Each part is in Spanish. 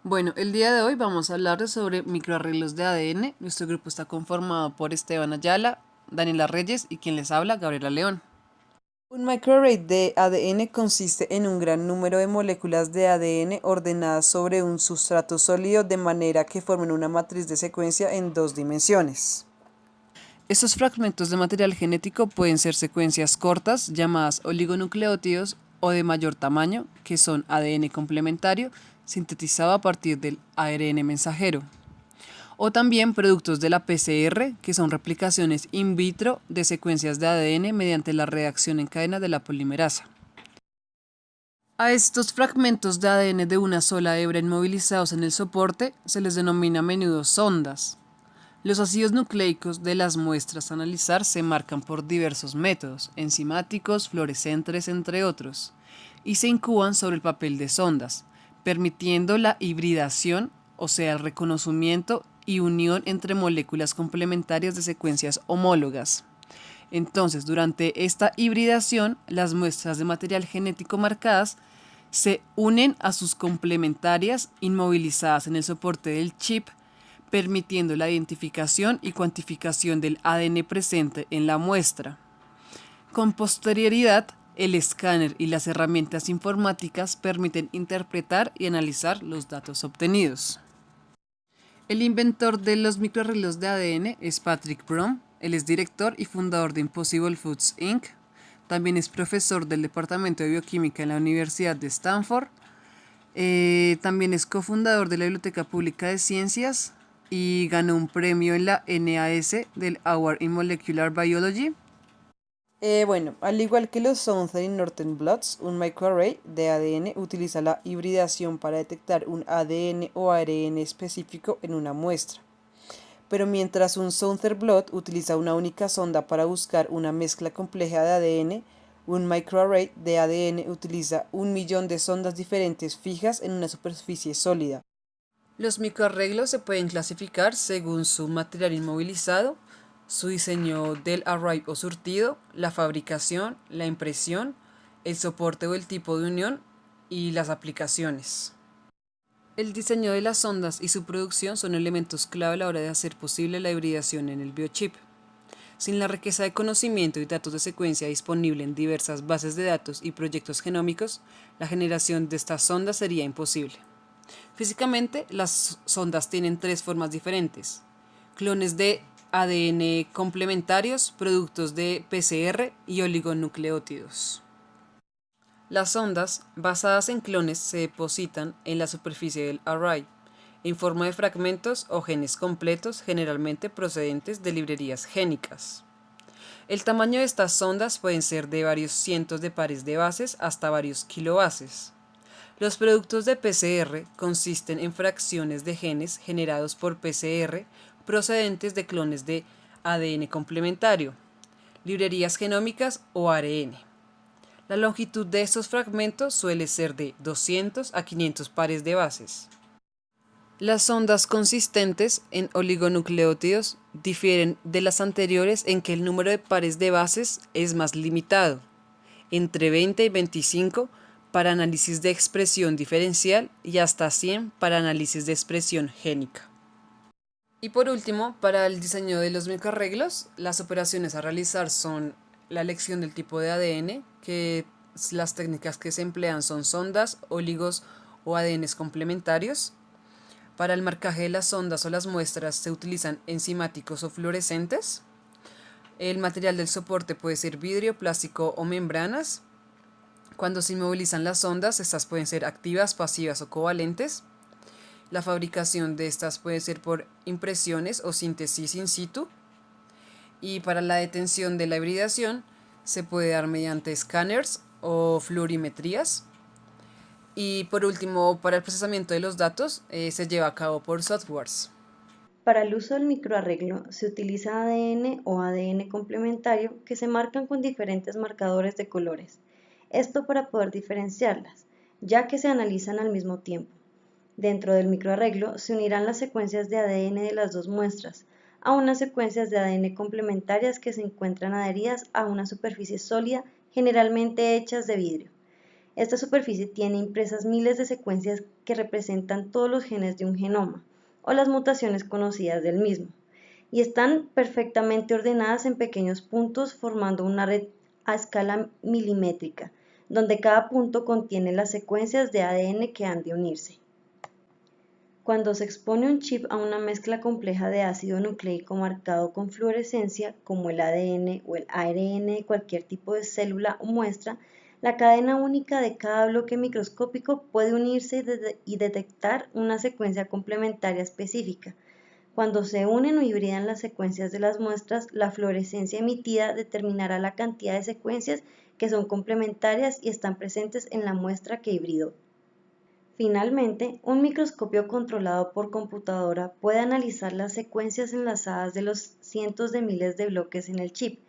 Bueno, el día de hoy vamos a hablar sobre microarreglos de ADN. Nuestro grupo está conformado por Esteban Ayala, Daniela Reyes y quien les habla, Gabriela León. Un microarray de ADN consiste en un gran número de moléculas de ADN ordenadas sobre un sustrato sólido de manera que formen una matriz de secuencia en dos dimensiones. Estos fragmentos de material genético pueden ser secuencias cortas, llamadas oligonucleótidos, o de mayor tamaño, que son ADN complementario, sintetizado a partir del ARN mensajero. O también productos de la PCR, que son replicaciones in vitro de secuencias de ADN mediante la reacción en cadena de la polimerasa. A estos fragmentos de ADN de una sola hebra inmovilizados en el soporte se les denomina a menudo sondas. Los ácidos nucleicos de las muestras a analizar se marcan por diversos métodos, enzimáticos, fluorescentes, entre otros, y se incuban sobre el papel de sondas, permitiendo la hibridación, o sea, el reconocimiento y unión entre moléculas complementarias de secuencias homólogas. Entonces, durante esta hibridación, las muestras de material genético marcadas se unen a sus complementarias inmovilizadas en el soporte del chip, permitiendo la identificación y cuantificación del ADN presente en la muestra. Con posterioridad, el escáner y las herramientas informáticas permiten interpretar y analizar los datos obtenidos. El inventor de los microarreglos de ADN es Patrick Brown. Él es director y fundador de Impossible Foods Inc. También es profesor del Departamento de Bioquímica en la Universidad de Stanford. También es cofundador de la Biblioteca Pública de Ciencias y ganó un premio en la NAS del Award in Molecular Biology. Bueno, al igual que los Southern y Northern Blots, un microarray de ADN utiliza la hibridación para detectar un ADN o ARN específico en una muestra. Pero mientras un Southern Blot utiliza una única sonda para buscar una mezcla compleja de ADN, un microarray de ADN utiliza 1.000.000 de sondas diferentes fijas en una superficie sólida. Los microarreglos se pueden clasificar según su material inmovilizado, su diseño del array o surtido, la fabricación, la impresión, el soporte o el tipo de unión y las aplicaciones. El diseño de las sondas y su producción son elementos clave a la hora de hacer posible la hibridación en el biochip. Sin la riqueza de conocimiento y datos de secuencia disponible en diversas bases de datos y proyectos genómicos, la generación de estas sondas sería imposible. Físicamente, las sondas tienen tres formas diferentes: clones de ADN complementarios, productos de PCR y oligonucleótidos. Las sondas, basadas en clones, se depositan en la superficie del array, en forma de fragmentos o genes completos, generalmente procedentes de librerías génicas. El tamaño de estas sondas pueden ser de varios cientos de pares de bases hasta varios kilobases. Los productos de PCR consisten en fracciones de genes generados por PCR procedentes de clones de ADN complementario, librerías genómicas o ARN. La longitud de estos fragmentos suele ser de 200 a 500 pares de bases. Las sondas consistentes en oligonucleótidos difieren de las anteriores en que el número de pares de bases es más limitado, entre 20 y 25 para análisis de expresión diferencial y hasta 100 para análisis de expresión génica. Y por último, para el diseño de los microarreglos, las operaciones a realizar son la elección del tipo de ADN, que las técnicas que se emplean son sondas, oligos o ADNs complementarios. Para el marcaje de las sondas o las muestras se utilizan enzimáticos o fluorescentes. El material del soporte puede ser vidrio, plástico o membranas. Cuando se inmovilizan las sondas, estas pueden ser activas, pasivas o covalentes. La fabricación de estas puede ser por impresiones o síntesis in situ. Y para la detención de la hibridación se puede dar mediante escáneres o fluorimetrías. Y por último, para el procesamiento de los datos se lleva a cabo por softwares. Para el uso del microarreglo se utiliza ADN o ADN complementario que se marcan con diferentes marcadores de colores. Esto para poder diferenciarlas, ya que se analizan al mismo tiempo. Dentro del microarreglo se unirán las secuencias de ADN de las dos muestras a unas secuencias de ADN complementarias que se encuentran adheridas a una superficie sólida, generalmente hechas de vidrio. Esta superficie tiene impresas miles de secuencias que representan todos los genes de un genoma o las mutaciones conocidas del mismo, y están perfectamente ordenadas en pequeños puntos formando una red a escala milimétrica, donde cada punto contiene las secuencias de ADN que han de unirse. Cuando se expone un chip a una mezcla compleja de ácido nucleico marcado con fluorescencia, como el ADN o el ARN de cualquier tipo de célula o muestra, la cadena única de cada bloque microscópico puede unirse y detectar una secuencia complementaria específica. Cuando se unen o hibridan las secuencias de las muestras, la fluorescencia emitida determinará la cantidad de secuencias que son complementarias y están presentes en la muestra que hibridó. Finalmente, un microscopio controlado por computadora puede analizar las secuencias enlazadas de los cientos de miles de bloques en el chip.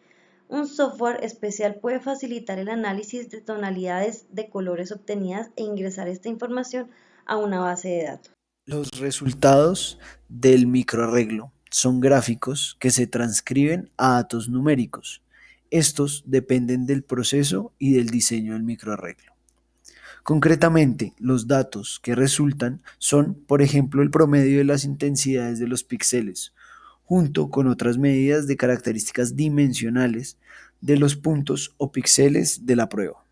Un software especial puede facilitar el análisis de tonalidades de colores obtenidas e ingresar esta información a una base de datos. Los resultados del microarreglo son gráficos que se transcriben a datos numéricos. Estos dependen del proceso y del diseño del microarreglo. Concretamente, los datos que resultan son, por ejemplo, el promedio de las intensidades de los píxeles, junto con otras medidas de características dimensionales de los puntos o píxeles de la prueba.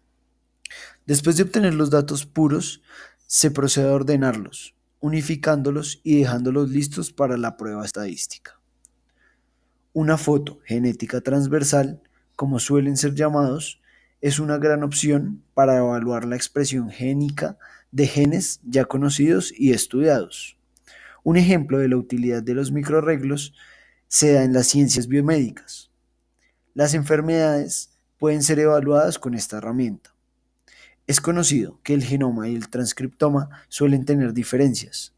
Después de obtener los datos puros, se procede a ordenarlos, unificándolos y dejándolos listos para la prueba estadística. Una foto genética transversal, como suelen ser llamados, es una gran opción para evaluar la expresión génica de genes ya conocidos y estudiados. Un ejemplo de la utilidad de los microarreglos se da en las ciencias biomédicas. Las enfermedades pueden ser evaluadas con esta herramienta. Es conocido que el genoma y el transcriptoma suelen tener diferencias,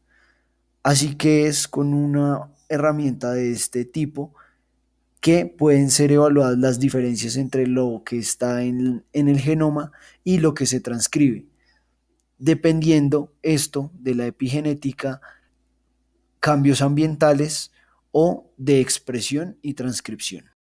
así que es con una herramienta de este tipo que pueden ser evaluadas las diferencias entre lo que está en el genoma y lo que se transcribe, dependiendo esto de la epigenética, cambios ambientales o de expresión y transcripción.